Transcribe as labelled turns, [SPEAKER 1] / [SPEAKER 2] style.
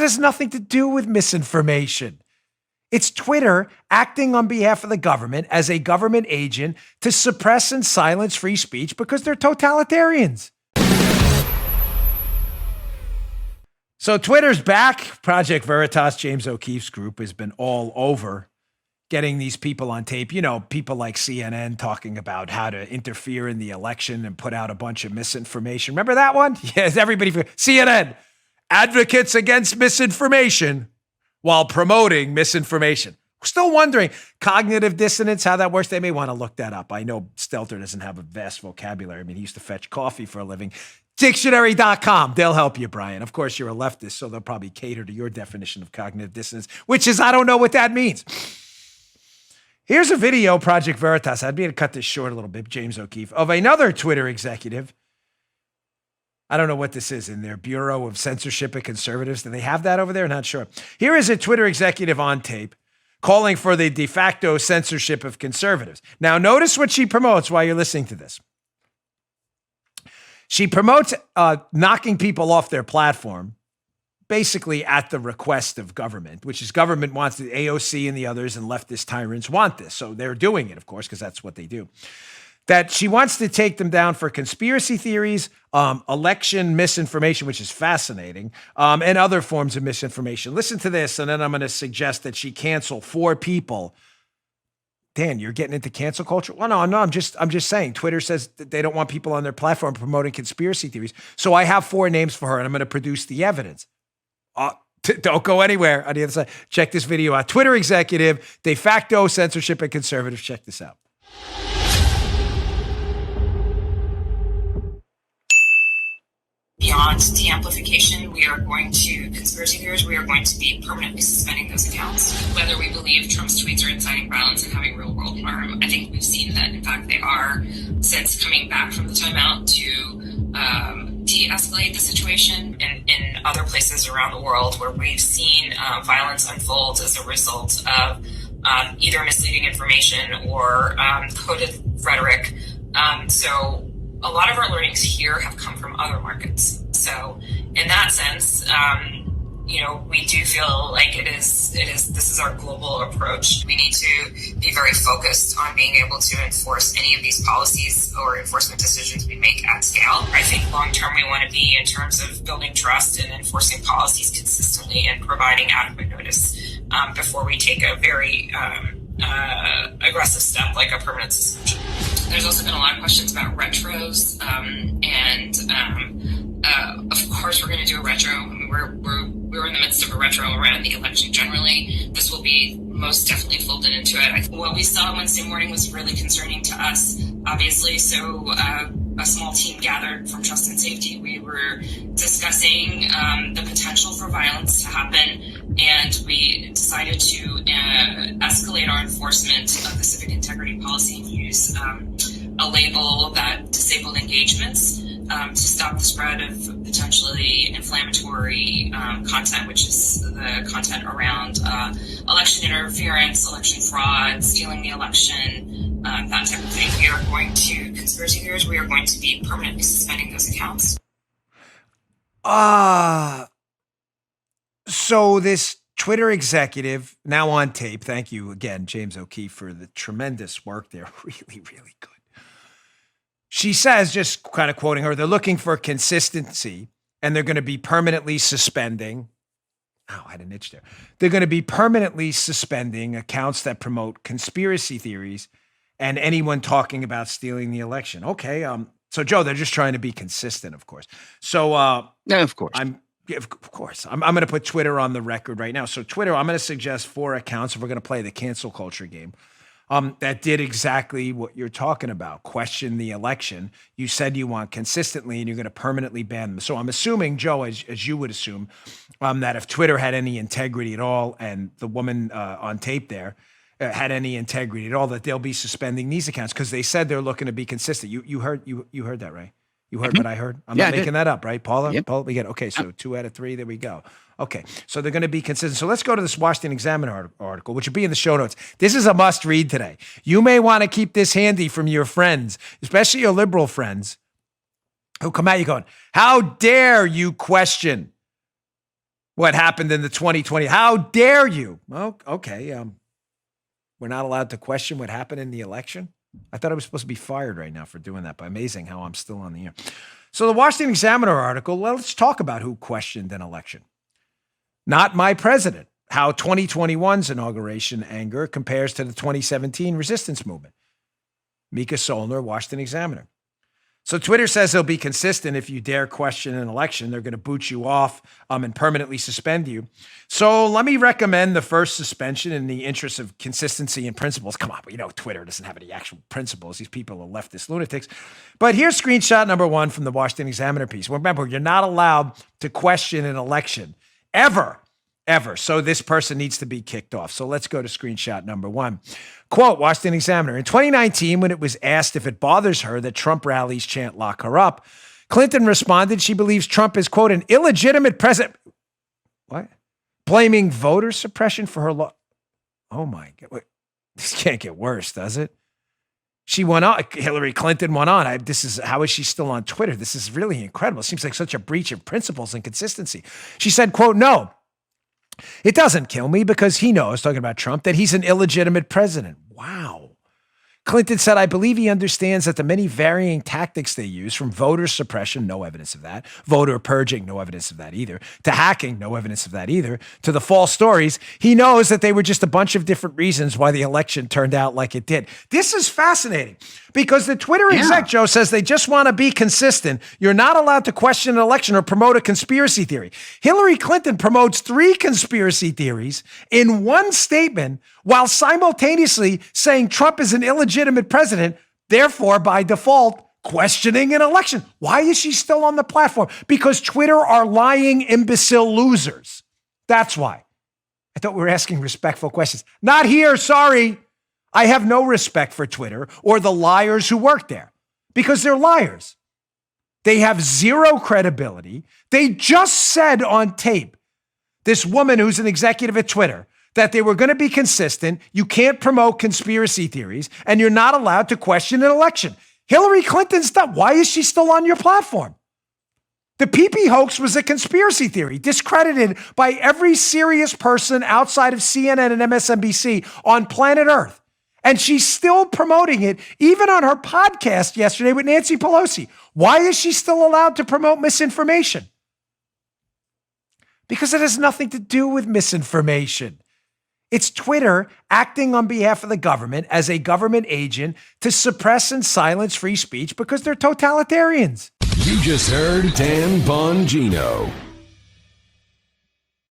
[SPEAKER 1] has nothing to do with misinformation. It's Twitter acting on behalf of the government as a government agent to suppress and silence free speech because they're totalitarians. So Twitter's back. Project Veritas, James O'Keefe's group, has been all over getting these people on tape. You know, people like CNN talking about how to interfere in the election and put out a bunch of misinformation. Remember that one? Yes, everybody. CNN, advocates against misinformation while promoting misinformation. Still wondering, cognitive dissonance, how that works. They may want to look that up. I know Stelter doesn't have a vast vocabulary. I mean, he used to fetch coffee for a living. Dictionary.com. They'll help you, Brian. Of course, you're a leftist, so they'll probably cater to your definition of cognitive dissonance, which is, I don't know what that means. Here's a video, Project Veritas. I'd be able to cut this short a little bit, James O'Keefe, of another Twitter executive. I don't know what this is in their Bureau of Censorship and Conservatives. Do they have that over there? Not sure. Here is a Twitter executive on tape calling for the de facto censorship of conservatives. Now, notice what she promotes while you're listening to this. She promotes knocking people off their platform, basically at the request of government, which is government wants the AOC and the others and leftist tyrants want this. So they're doing it, of course, because that's what they do. That she wants to take them down for conspiracy theories, election misinformation, which is fascinating, and other forms of misinformation. Listen to this, and then I'm going to suggest that she cancel 4 people. Dan, you're getting into cancel culture? Well, no, I'm just saying. Twitter says that they don't want people on their platform promoting conspiracy theories. So I have 4 names for her, and I'm going to produce the evidence. Don't go anywhere on the other side. Check this video out. Twitter executive, de facto censorship and conservatives. Check this out.
[SPEAKER 2] Beyond de-amplification, we are going to, conspiracy theories, we are going to be permanently suspending those accounts. Whether we believe Trump's tweets are inciting violence and having real world harm, I think we've seen that, in fact, they are, since coming back from the timeout to de-escalate the situation in other places around the world where we've seen violence unfold as a result of either misleading information or coded rhetoric. So a lot of our learnings here have come from other markets. So in that sense, we do feel like this is our global approach. We need to be very focused on being able to enforce any of these policies or enforcement decisions we make at scale. I think long term we want to be in terms of building trust and enforcing policies consistently and providing adequate notice before we take a very aggressive step like a permanent suspension. There's also been a lot of questions about retros, of course we're going to do a retro. I mean, we're in the midst of a retro around the election generally. This will be most definitely folded into it. What we saw Wednesday morning was really concerning to us, obviously. So a small team gathered from Trust and Safety. We were discussing the potential for violence to happen, and we decided to escalate our enforcement of the civic integrity policy and use a label that disabled engagements to stop the spread of potentially inflammatory content, which is the content around election interference, election fraud, stealing the election, that type of thing. We are going to, conspiracy theories, we are going to be permanently suspending those accounts.
[SPEAKER 1] So this Twitter executive, now on tape, thank you again, James O'Keefe, for the tremendous work there. Really, really good. She says, just kind of quoting her, they're looking for consistency and they're going to be permanently suspending. Oh, I had an itch there. They're going to be permanently suspending accounts that promote conspiracy theories and anyone talking about stealing the election. Okay. So Joe, they're just trying to be consistent, of course. So,
[SPEAKER 3] no, of course.
[SPEAKER 1] Of course. I'm going to put Twitter on the record right now. So Twitter, I'm going to suggest 4 accounts if we're going to play the cancel culture game. That did exactly what you're talking about, question the election. You said you want consistently and you're going to permanently ban them. So I'm assuming, Joe, as you would assume, that if Twitter had any integrity at all and the woman on tape there had any integrity at all, that they'll be suspending these accounts because they said they're looking to be consistent. You heard that, right? You heard what I heard? I'm not making that up, right, Paula?
[SPEAKER 3] Yep.
[SPEAKER 1] Paula, we get okay. So 2 out of 3. There we go. Okay, so they're going to be consistent. So let's go to this Washington Examiner article, which will be in the show notes. This is a must read today. You may want to keep this handy from your friends, especially your liberal friends who come at you going, how dare you question what happened in the 2020. How dare you? Well, okay. We're not allowed to question what happened in the election. I thought I was supposed to be fired right now for doing that, but amazing how I'm still on the air. So the Washington Examiner article, let's talk about who questioned an election. Not my president. How 2021's inauguration anger compares to the 2017 resistance movement. Mika Solner, Washington Examiner. So Twitter says they'll be consistent. If you dare question an election, they're going to boot you off and permanently suspend you. So let me recommend the first suspension in the interest of consistency and principles. Come on, Twitter doesn't have any actual principles. These people are leftist lunatics. But here's screenshot number 1 from the Washington Examiner piece. Remember, you're not allowed to question an election ever. So this person needs to be kicked off. So let's go to screenshot number 1. Quote, Washington Examiner, in 2019, when it was asked if it bothers her that Trump rallies chant lock her up, Clinton responded she believes Trump is, quote, an illegitimate president. What? Blaming voter suppression for her law. Oh my God. Wait, this can't get worse, does it? She went on. Hillary Clinton went on. How is she still on Twitter? This is really incredible. It seems like such a breach of principles and consistency. She said, quote, no. It doesn't kill me because he knows, talking about Trump, that he's an illegitimate president. Wow. Clinton said, I believe he understands that the many varying tactics they use, from voter suppression, no evidence of that, voter purging, no evidence of that either, to hacking, no evidence of that either, to the false stories, he knows that they were just a bunch of different reasons why the election turned out like it did. This is fascinating because the Twitter exec, Joe, says they just want to be consistent. You're not allowed to question an election or promote a conspiracy theory. Hillary Clinton promotes 3 conspiracy theories in one statement while simultaneously saying Trump is an illegitimate president, therefore, by default, questioning an election. Why is she still on the platform? Because Twitter are lying, imbecile losers. That's why. I thought we were asking respectful questions. Not here, sorry. I have no respect for Twitter or the liars who work there because they're liars. They have zero credibility. They just said on tape, this woman who's an executive at Twitter, that they were going to be consistent. You can't promote conspiracy theories, and you're not allowed to question an election. Hillary Clinton's done. Why is she still on your platform? The PP hoax was a conspiracy theory, discredited by every serious person outside of CNN and MSNBC on planet Earth. And she's still promoting it, even on her podcast yesterday with Nancy Pelosi. Why is she still allowed to promote misinformation? Because it has nothing to do with misinformation. It's Twitter acting on behalf of the government as a government agent to suppress and silence free speech because they're totalitarians.
[SPEAKER 3] You just heard Dan Bongino.